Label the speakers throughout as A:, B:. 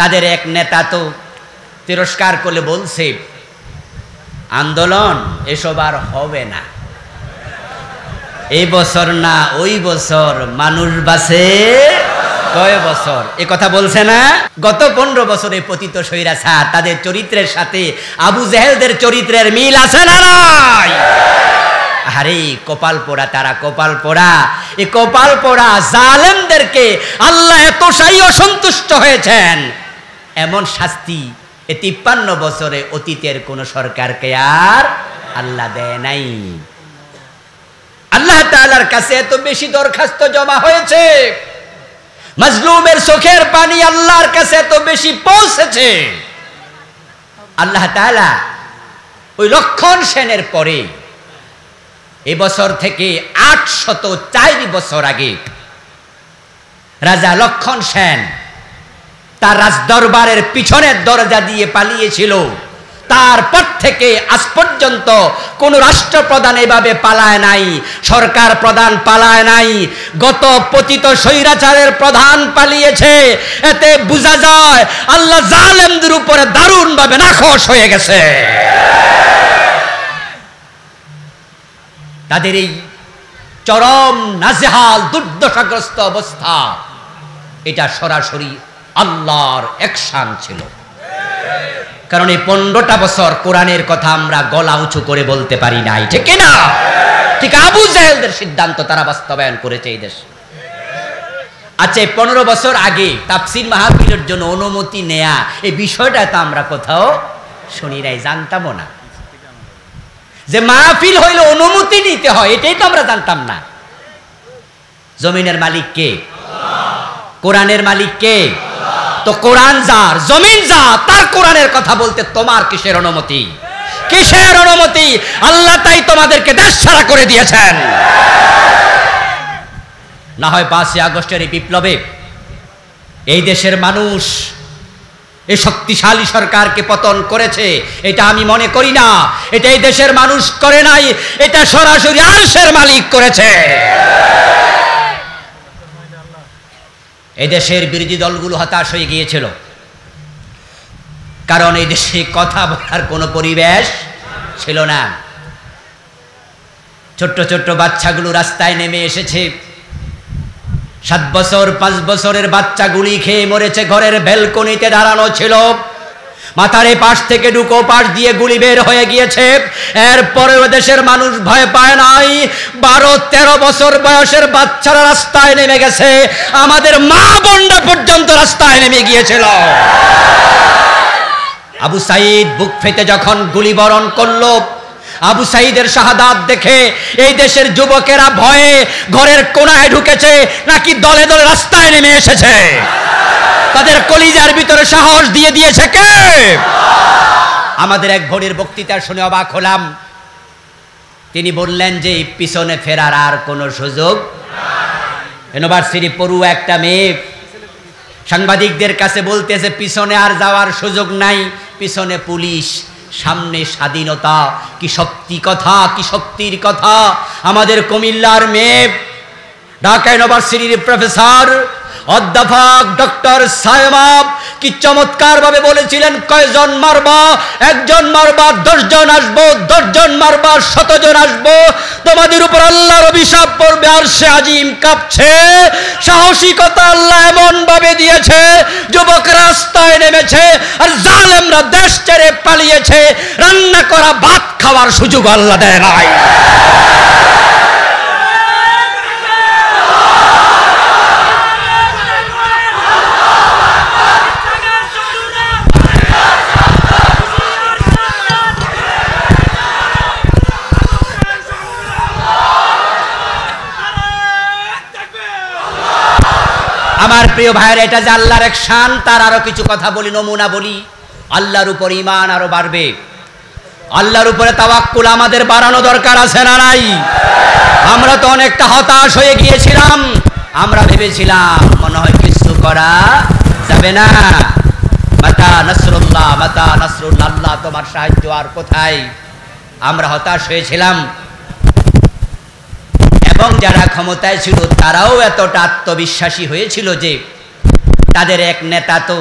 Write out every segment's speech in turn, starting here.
A: তাদের এক নেতা তো তিরস্কার করে বলছে, আন্দোলন এসব আর হবে না, এই বছর না ওই বছর মানুষ বাঁচে কয় বছর, এ কথা বলছে না? গত 15 বছরে পতিত স্বৈরাচার তাদের চরিত্রের সাথে আবু জেহেলদের চরিত্রের মিল আছে না নাই? আরে কপাল পোড়া তারা, কপাল পোড়া। এই কপাল পোড়া জালেমদেরকে আল্লাহ এতটাই অসন্তুষ্ট হয়েছেন, এমন শাস্তি এই 53 বছরে অতীতের কোন সরকারকে আর আল্লাহ দেয় নাই। আল্লাহ তাআলার কাছে এত বেশি দরখাস্ত জমা হয়েছে, মাজলুমের চোখের পানি আল্লাহর কাছে এত বেশি পৌঁছেছে। আল্লাহ তাআলা ওই লক্ষণ সেনের পরে এই বছর থেকে 804 বছর আগে রাজা লক্ষণ সেন তার রাজদরবারের পিছনের দরজা দিয়ে পালিয়েছিল। তারপর থেকে আজ পর্যন্ত কোন রাষ্ট্রপ্রধান এভাবে পালায় নাই, সরকার প্রধান পালায় নাই, গত পতিত স্বৈরাচারের প্রধান পালিয়েছে। এতে বোঝা যায় আল্লাহ জালেমদের উপরে দারুণভাবে নাখোশ হয়ে গেছে। তাদের এই চরম নাজেহাল দুর্দশাগ্রস্ত অবস্থা, এটা সরাসরি আল্লাহর অ্যাকশন ছিল। কারণ এই 15টা বছর কোরআনের কথা আমরা গলা উঁচু করে বলতে পারি নাই, ঠিক না? ঠিক আবু জেহেলদের সিদ্ধান্ত তারা বাস্তবায়ন করেছে এই দেশে। আচ্ছা, 15 বছর আগে তাফসীর মাহফিলের জন্য অনুমতি নেয়া এই বিষয়টা তো আমরা কোথাও শুনি নাই, জানতামও না। যে মাহফিল হইলে অনুমতি নিতে হয় এটাই তো আমরা জানতাম না। জমিনের মালিক কে? কোরআনের মালিক কে? তো কোরআন যার, জমিন যা, তার কোরআনের কথা বলতে তোমার কিসের অনুমতি? কিসের অনুমতি? আল্লাহ তাই তোমাদেরকে দেশ ছাড়া করে দিয়েছেন। না হয় 5ই আগস্টের এই বিপ্লবে এই দেশের মানুষ এই শক্তিশালী সরকারকে পতন করেছে, এটা আমি মনে করি না। এটা এই দেশের মানুষ করে নাই, এটা সরাসরি আরশের মালিক করেছে। এই দেশের বিরোধী দলগুলো হতাশ হয়ে গিয়েছিল, কারণ এই দেশে কথা বলার কোনো পরিবেশ ছিল না। ছোট্ট ছোট্ট বাচ্চাগুলো রাস্তায় নেমে এসেছে। 7 বছর 5 বছরের বাচ্চা গুলি খেয়ে মরেছে, ঘরের ব্যালকনিতে দাঁড়ানো ছিল, মাথার পাশ থেকে ঢুকো পাশ দিয়ে গুলি বের হয়ে গিয়েছে। এরপরেও দেশের মানুষ ভয় পায় নাই। 12-13 বছর বয়সের বাচ্চারা রাস্তায় নেমে গেছে, আমাদের মা বোনরা পর্যন্ত রাস্তায় নেমে গিয়েছিল। আবু সাঈদ বুক ফেটে যখন গুলি বরণ করলো, আবু সাঈদের শাহাদাত দেখে এই দেশের যুবকেরা ভয়ে ঘরের কোণায় ঢুকেছে, নাকি দলে দলে রাস্তায় নেমে এসেছে। তাদের কলিজার ভিতরে সাহস দিয়ে দিয়েছে কে? আমাদের এক ভোরের বক্তৃতা শুনে অবাক হলাম। তিনি বললেন যে পিছনে ফেরার আর কোনো সুযোগ নাই। ইউনিভার্সিটি পড়ুয়া একটা মেয়ে সাংবাদিকদের কাছে বলতেছে পিছনে আর যাওয়ার সুযোগ নাই, পিছনে পুলিশ, সামনে স্বাধীনতা। কি শক্তি কথা, কি শক্তির কথা! আমাদের কুমিল্লার মেয়ে ঢাকা ইউনিভার্সিটির প্রফেসর অধ্যাপক ডক্টর সায়েমা কি চমৎকার ভাবে বলেছিলেন, কয়জন মারবা? 1 জন মারবা, 10 জন আসবো, 10 জন মারবা, 100 জন আসবো, তোমাদের উপর আল্লাহর অভিশাপ পড়বে। আর সে আজিম কাঁপছে। সাহসিকতা আল্লাহ এমন ভাবে দিয়েছে, যুবক রাস্তায় নেমেছে, আর জালেমরা দেশ ছেড়ে পালিয়েছে। রান্না করা ভাত খাওয়ার সুযোগ আল্লাহ দেয় নাই। আমার প্রিয় ভাইরা, এটা যে আল্লাহর এক শান, তার আরো কিছু কথা বলি, নমুনা বলি। আল্লাহর উপর ঈমান আরো বাড়বে, আল্লাহর উপরে তাওয়াক্কুল আমাদের বাড়ানো দরকার আছে না নাই? আমরা তো অনেকটা হতাশ হয়ে গিয়েছিলাম, আমরা ভেবেছিলাম মনে হয় কিছু করা যাবে না। মাতা নাসরুল্লাহ, মাতা নাসরুল্লাহ, আল্লাহ তোমার সাহায্য আর কোথায়? আমরা হতাশ হয়েছিলাম। এবং যারা ক্ষমতায় ছিল তারাও এতটা আত্মবিশ্বাসী হয়েছিল যে তাদের এক নেতা তো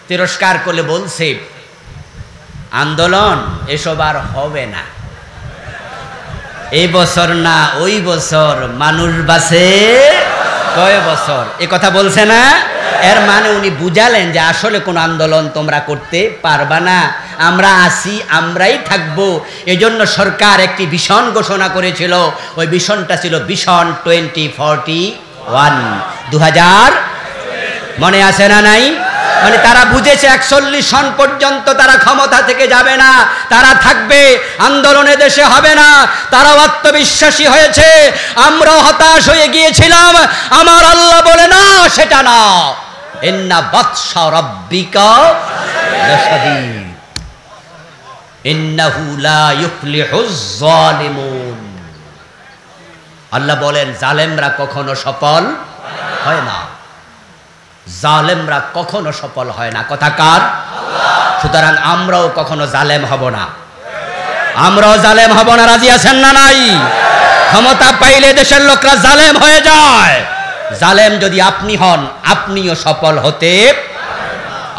A: তিরস্কার করলে বলছে, আন্দোলন এসব আর হবে না, এই বছর না ওই বছর মানুষ বাঁচে কয় বছর, এ কথা বলছে না? এর মানে উনি বুঝালেন যে আসলে কোন আন্দোলন তোমরা করতে পারবা না, আমরা আছি, আমরাই থাকবো। এজন্য সরকার একটি ভিশন ঘোষণা করেছিল, ওই ভিশনটা ছিল ভিশন 2041, 2000, মনে আছে না নাই? মানে তারা বুঝেছে 41 সন পর্যন্ত তারা ক্ষমতা থেকে যাবে না, তারা থাকবে, আন্দোলনে দেশে হবে না। তারাও আত্মবিশ্বাসী হয়েছে, আমরাও হতাশ হয়ে গিয়েছিলাম। আমার আল্লাহ বলে না, সেটা না, ইন্না বাতশা রাব্বিকা লাশাদীদ ইন্নাহু লা ইফলিহুজ যালিমুন। আল্লাহ বলেন জালেমরা কখনো সফল হয় না, জালেমরা কখনো সফল হয় না। কথা কার? সুতরাং আমরাও কখনো জালেম হব না, আমরাও জালেম হব না। রাজি আছেন না নাই? ক্ষমতা পাইলে দেশের লোকরা জালেম হয়ে যায়, জালেম যদি আপনি হন আপনিও সফল হতে,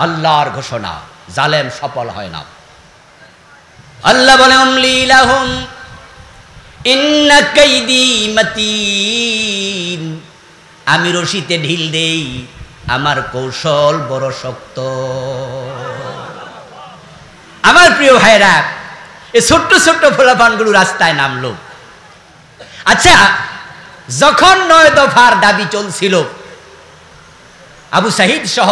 A: আল্লাহর ঘোষণা, জালেম সফল হয় না। আল্লাহ বলে উমলি লাহুম ইন্না কাইদি মাতিন, আমি রশিতে ঢিল দেই, আমার কৌশল বড় শক্ত। আমার প্রিয় ভাইরা, এই ছোট্ট ছোট্ট ফোলাফানগুলো রাস্তায় নামলো। আচ্ছা, যখন 9 দফার দাবি চলছিল, আবু সাহিদ সহ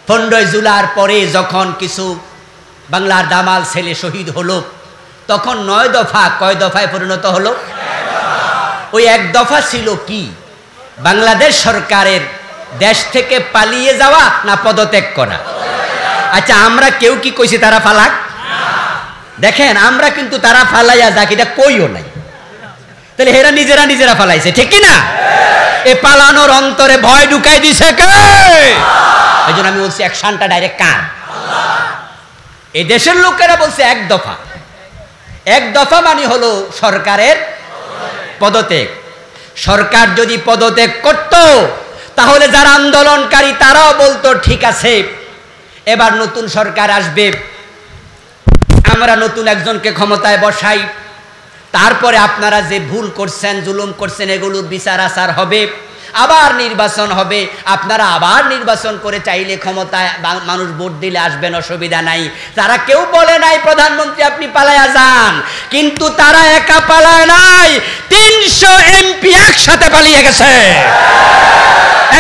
A: 15 জুলাইয়ের পরে যখন কিছু বাংলার দামাল ছেলে শহীদ হলো, তখন 9 দফা কয় দফায় পরিণত হলো? ওই এক দফা ছিল কি? বাংলাদেশ সরকারের দেশ থেকে পালিয়ে যাওয়া না পদত্যাগ করা? আচ্ছা, আমরা কেউ কি কইছি তারা ফালাক? দেখেন, আমরা কিন্তু তারা ফালাইয়া যাক এটা কইও নাই, তাহলে এরা নিজেরা নিজেরা ফালাইছে, ঠিক কি না? এ পালানোর অন্তরে ভয় ঢুকাই দিছে কে? এই জন্য আমি বলছি অ্যাকশনটা ডাইরেক্ট কার? এই দেশের লোকেরা বলছে এক দফা। এক দফা মানে হলো সরকারের পদত্যাগ। সরকার যদি পদত্যাগ করত, তাহলে যারা আন্দোলনকারী তারাও বলতো ঠিক আছে, এবার নতুন সরকার আসবে, আমরা নতুন একজনকে ক্ষমতায় বসাই, তারপরে আপনারা যে ভুল করছেন, জুলুম করছেন, এগুলোর বিচার আচার হবে, আবার নির্বাচন হবে, আপনারা আবার নির্বাচন করে চাইলে ক্ষমতায় মানুষ ভোট দিলে আসবেন, অসুবিধা নাই। তারা কেউ বলে নাই প্রধানমন্ত্রী আপনি পালায়া যান, কিন্তু তারা একা পালায় নাই, 300 এমপি একসাথে পালিয়ে গেছে।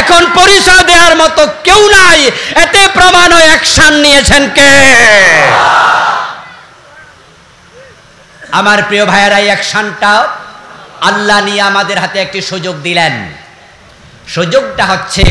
A: এখন পরিচয় দেওয়ার মতো কেউ নাই, এতে প্রমাণ হয় অ্যাকশন নিয়েছেন কে? আমার প্রিয় ভাইয়েরা, এই অ্যাকশনটা আল্লাহ নিয়ে আমাদের হাতে একটি সুযোগ দিলেন। সুযোগটা হচ্ছে